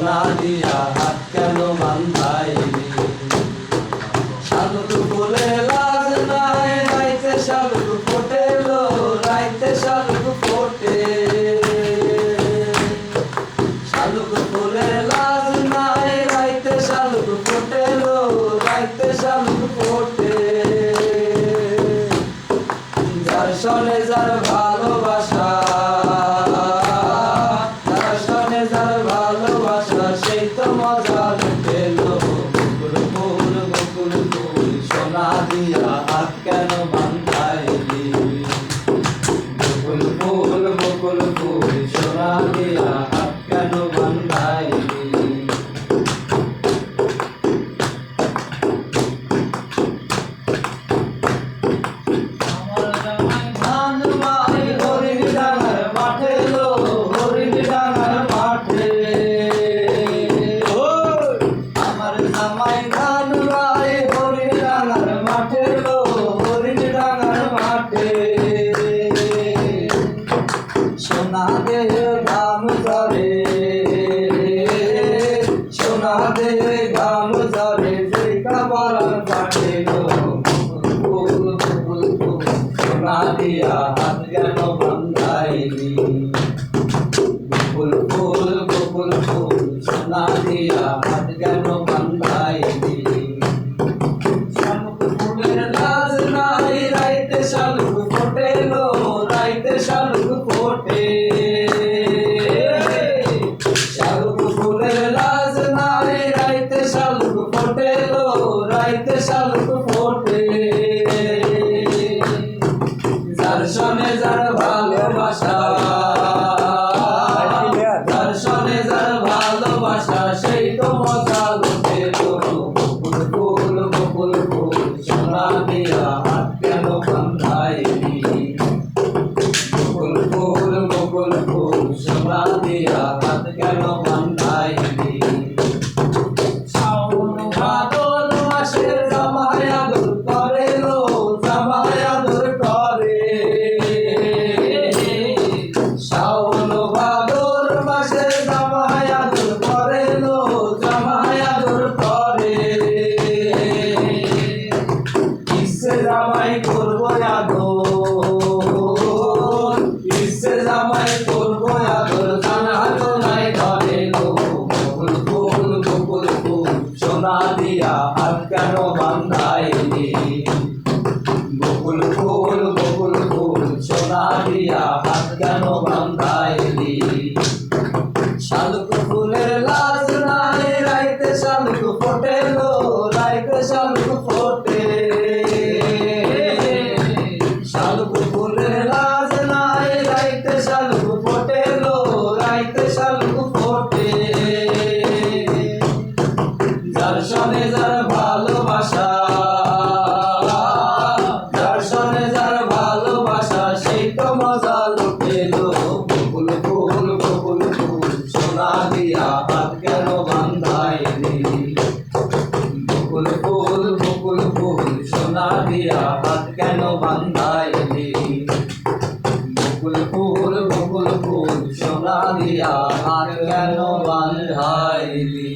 সোনা দিয়া হাত কেন বান্ধাইলি শালুক ফুলে লাজ নাই রাইতে শালুক ফোটে লো রাইতে শালুক ফোটে শালুক ফুলে লাজ নাই রাইতে শালুক ফোটে লো রাইতে শালুক ফোটে যার সনে যার ভালোবাসা যার সনে যার ভালোবাসা সেই তো মজা পেল বকুল ফুল বকুল ফুল সোনা দিয়া হাত কেন বান্ধাইলি বকুল ফুল সোনা দিয়া হাত কেন বান্ধাইলি সোনা দে গাম ধরে সোনা দে গাম ধরে সেই কাবালার পাঠে ফুল ফুল ফুল সোনা দিয়া হাত কেন বান্ধাইলি ফুল ফুল ফুল ফুল সোনা দিয়া হাত কেন বান্ধাইলি শালুক ফুলের লাজ নাই রাইতে শালুক ফোটে লো রাইতে শালুক ফোটে শালুক ফুলের লাজ নাই রাইতে শালুক ফোটে লো রাইতে শালুক ফোটে যার সনে যার ভালোবাসা যার সনে যার ভালোবাসা সেই তো মজা লুটে লো বকুল ফুল বকুল ফুল সোনা দিয়া হাত কেন বান্ধাইলি বকুল ফুল সোনা দিয়া হাত কেন বান্ধাইলি শ্রাবণ ভাদর মাসে জামাই আদর করে লো জামাই আদর করে শ্রাবণ ভাদর মাসে জামাই আদর করে লো জামাই আদর করে ইচ্ছে জামাই করবো আদর ইচ্ছে জামাই করবো আদর জানা তো নাই ধরে লো বকুল ফুল সোনা দিয়া হাত কেন বান্ধাইলি বকুল ফুল সোনা দিয়া হাত কেন বান্ধাইলি শালুক ফুলের লাজ নাই রাইতে শালুক ফোটে লো রাইতে শালুক ফোটে শালুক ফুলের লাজ নাই রাইতে শালুক ফোটে লো রাইতে শালুক ফোটে যার সনে যার ভালোবাসা যার সনে যার ভালোবাসা সেই তো মজা লুটে লো বকুল ফুল সোনা দিয়া হাত কেন বান্ধাইলি বকুল ফুল সোনা দিয়া হাত কেন বান্ধাইলি বকুল ফুল সোনা দিয়া হাত কেন বান্ধাইলি।